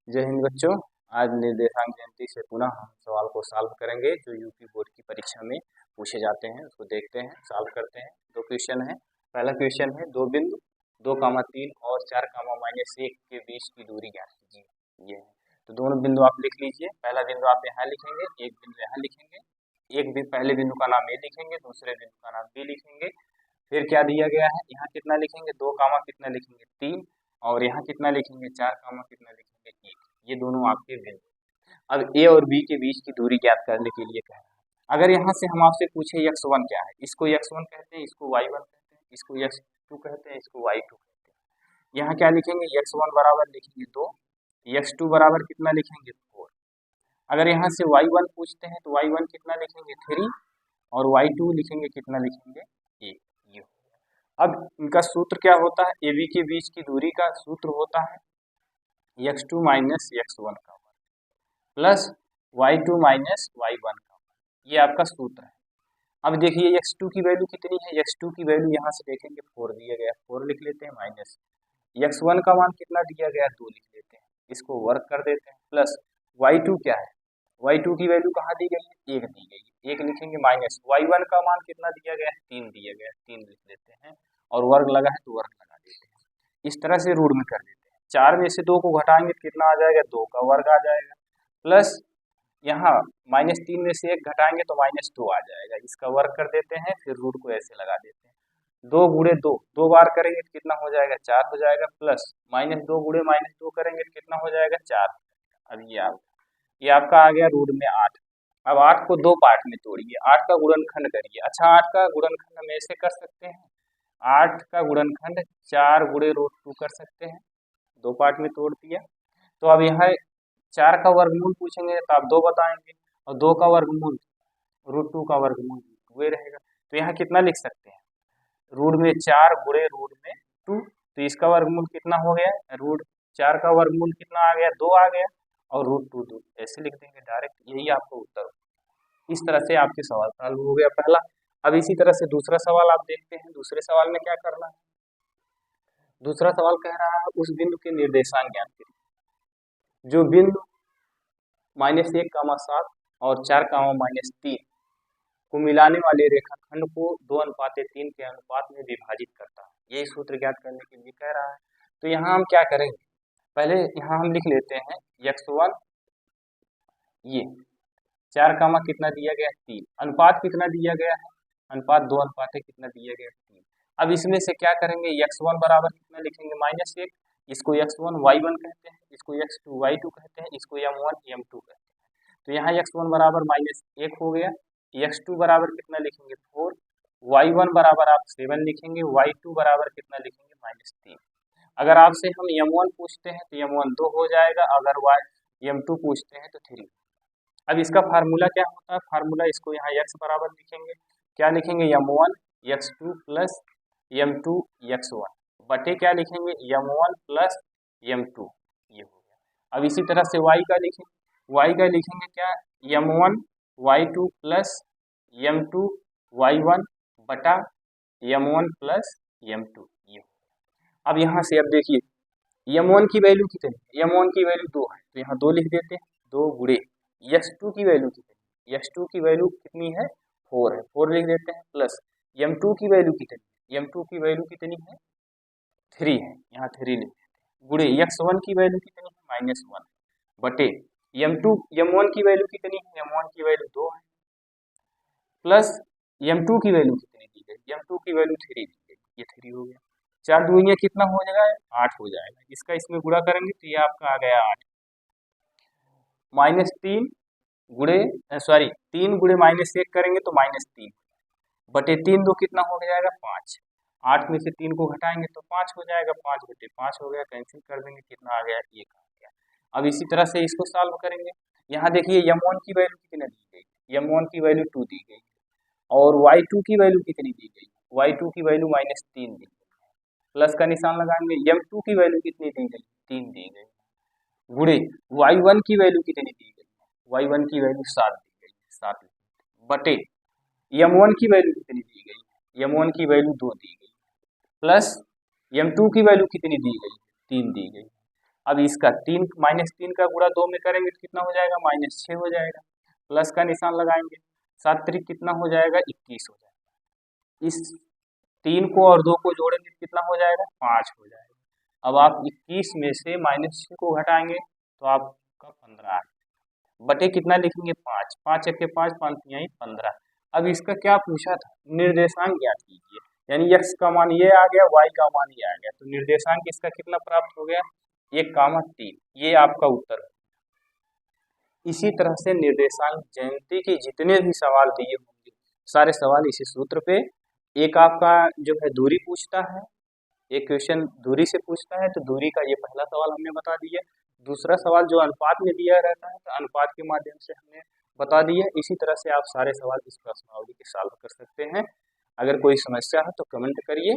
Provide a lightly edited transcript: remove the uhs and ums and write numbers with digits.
जय हिंद बच्चों। आज निर्देशांक जयंती से पुनः हम सवाल को सॉल्व करेंगे जो यूपी बोर्ड की परीक्षा में पूछे जाते हैं। उसको देखते हैं, सॉल्व करते हैं। दो क्वेश्चन है। पहला क्वेश्चन है, दो बिंदु 2,3 और 4,-1 के बीच की दूरी ज्ञात कीजिए। ये है, तो दोनों बिंदु आप लिख लीजिए। पहला बिंदु आप यहाँ लिखेंगे, एक बिंदु यहाँ लिखेंगे। एक बिंदु, पहले बिंदु का नाम ए लिखेंगे, दूसरे बिंदु का नाम बी लिखेंगे। फिर क्या दिया गया है, यहाँ कितना लिखेंगे, 2 कामा कितना लिखेंगे 3, और यहाँ कितना लिखेंगे 4 कामा कितना लिखेंगे 1। ये दोनों आपके बिंदु। अब ए और बी के बीच की दूरी ज्ञात करने के लिए कह रहा है। अगर यहाँ से हम आपसे पूछे x1 क्या है, इसको x1 कहते हैं, इसको y1 कहते हैं, इसको x2 कहते हैं, इसको y2 कहते हैं। यहाँ क्या लिखेंगे, x1 बराबर लिखेंगे 2, x2 बराबर कितना लिखेंगे 4। अगर यहाँ से y1 पूछते हैं तो y1 कितना लिखेंगे 3, और y2 लिखेंगे कितना लिखेंगे 1। ये अब इनका सूत्र क्या होता है, ए बी के बीच की दूरी का सूत्र होता है x2 माइनस x1 का वर्ग प्लस y2 माइनस y1 का वर्ग। ये आपका सूत्र है। अब देखिए x2 की वैल्यू कितनी है, x2 की वैल्यू यहाँ से देखेंगे 4 दिया गया, 4 लिख लेते हैं, माइनस x1 का मान कितना दिया गया 2 लिख लेते हैं, इसको वर्ग कर देते हैं, प्लस y2 क्या है, y2 की वैल्यू कहाँ दी गई है, 1 दी गई है, 1 लिखेंगे, माइनस y1 का मान कितना दिया गया है 3 दिया गया है, 3 लिख लेते हैं, और वर्ग लगा है तो वर्ग लगा देते हैं। इस तरह से रूढ़ में कर देते हैं। 4 में से 2 को घटाएंगे तो कितना आ जाएगा, 2 का वर्ग आ जाएगा, प्लस यहाँ -3 में से 1 घटाएंगे तो -2 आ जाएगा, इसका वर्ग कर देते हैं, फिर रूट को ऐसे लगा देते हैं। 2 गुणे 2, 2 बार करेंगे तो कितना हो जाएगा 4 हो जाएगा, प्लस -2 गुणे -2 करेंगे तो कितना हो जाएगा 4। अब ये आपका आ गया रूट में 8। अब 8 को 2 पार्ट में तोड़िए, 8 का गुणनखंड करिए। अच्छा, 8 का गुणनखंड हम ऐसे कर सकते हैं, 8 का गुणनखंड 4 गुणे √2 कर सकते हैं। 2 पार्ट में तोड़ दिया, तो अब यहाँ 4 का वर्गमूल पूछेंगे तो आप 2 बताएंगे, और 2 का वर्गमूल √2 का वर्गमूल 2 रहेगा। तो यहाँ कितना लिख सकते हैं, रूट में 4 गुणे रूट में 2, तो इसका वर्गमूल कितना हो गया, रूट 4 का वर्गमूल कितना आ गया 2 आ गया, और √2 ऐसे लिख देंगे डायरेक्ट, यही आपका उत्तर हो। इस तरह से आपके सवाल सॉल्व हो गया पहला। अब इसी तरह से दूसरा सवाल आप देखते हैं। दूसरे सवाल में क्या करना है, दूसरा सवाल कह रहा है उस बिंदु के निर्देशांक ज्ञात करिए जो बिंदु -1,7 और 4,-3 को मिलाने वाले रेखाखंड को 2:3 के अनुपात में विभाजित करता है। यही सूत्र ज्ञात करने के लिए कह रहा है। तो यहाँ हम क्या करेंगे, पहले यहाँ हम लिख लेते हैं x1, ये 4 कामा कितना दिया गया 3, अनुपात कितना दिया गया है, अनुपात 2:1 कितना दिया गया 3। अब इसमें से क्या करेंगे, x1 बराबर कितना लिखेंगे -1, इसको x1 y1 कहते हैं, इसको x2 y2 कहते हैं, इसको m1 m2 कहते हैं। तो यहाँ x1 बराबर -1 हो गया, x2 बराबर कितना लिखेंगे 4, y1 बराबर आप 7 लिखेंगे, y2 बराबर कितना लिखेंगे -3। अगर आपसे हम m1 पूछते हैं तो m1 2 हो जाएगा, अगर m2 पूछते हैं तो 3। अब इसका फार्मूला क्या होता है, फार्मूला इसको यहाँ x बराबर लिखेंगे, क्या लिखेंगे m1 x2 plus m2 x1 बटे क्या लिखेंगे m1 प्लस m2, ये हो गया। अब इसी तरह से y का लिखेंगे क्या, m1 y2 plus m2 y1 बटा m1 प्लस m2, ये हो गया। अब यहाँ से अब देखिए m1 की वैल्यू कितनी है, m1 की वैल्यू 2 है, तो यहाँ 2 लिख देते हैं, 2 गुणे x2 की वैल्यू कितनी, x2 की वैल्यू कितनी है 4 है, 4 लिख देते हैं, प्लस m2 की वैल्यू कितनी है, m2 की वैल्यू कितनी है 3 है, यहाँ 3 लिख देते हैं, गुणे x1 की वैल्यू कितनी है -1 बटे m1 की वैल्यू कितनी है, m1 की वैल्यू 2 है, प्लस m2 की वैल्यू कितनी दी गई, m2 की वैल्यू 3 दी गई, ये 3 हो गया। 4 दूनी कितना हो जाएगा 8 हो जाएगा, इसका इसमें गुणा करेंगे तो ये आपका आ गया 8, -3 गुणे 3 गुणे -1 करेंगे तो -3 बटे 3 2 कितना हो जाएगा 5, 8 में से 3 को घटाएंगे तो 5 हो जाएगा, 5 बटे 5 हो गया, कैंसिल कर देंगे, कितना आ गया 1 आ गया। अब इसी तरह से इसको सॉल्व करेंगे। यहाँ देखिए m1 की वैल्यू कितनी दी गई, m1 की वैल्यू 2 दी गई, और y2 की वैल्यू कितनी दी गई, y2 की वैल्यू -3 दी गई, प्लस का निशान लगाएंगे, m2 की वैल्यू कितनी दी गई 3 दी गई, गुणे y1 की वैल्यू कितनी दी गई, y1 की वैल्यू 7 दी गई, 7 बटे m1 की वैल्यू कितनी दी गई, m1 की वैल्यू 2 दी गई, प्लस m2 की वैल्यू कितनी दी गई 3 दी गई। अब इसका 3 -3 का गुणा 2 में करेंगे तो कितना हो जाएगा, -6 हो जाएगा। प्लस का निशान लगाएंगे, 7 त्रिक कितना हो जाएगा, 21 हो जाएगा। इस 3 को और 2 को जोड़ेंगे तो कितना हो जाएगा, 5 हो जाएगा। अब आप 21 में से -6 को घटाएंगे तो आपका 15 आएगा, बटे कितना लिखेंगे, 5, 5 1 5, 5 3 15। अब इसका क्या पूछा था, निर्देशांक ज्ञात कीजिए, यानी x का मान ये आ गया, y का मान ये आ गया, तो निर्देशांक इसका कितना प्राप्त हो गया, 1,3। ये आपका उत्तर है। इसी तरह से निर्देशांक ज्यामिति के जितने भी सवाल दिए होंगे सारे सवाल इसी सूत्र पे। एक आपका जो है दूरी पूछता है, एक क्वेश्चन दूरी से पूछता है, तो दूरी का ये पहला सवाल हमने बता दिया। दूसरा सवाल जो अनुपात में दिया रहता है तो अनुपात के माध्यम से हमने बता दिया। इसी तरह से आप सारे सवाल इस प्रश्नावली के सॉल्व कर सकते हैं। अगर कोई समस्या है तो कमेंट करिए।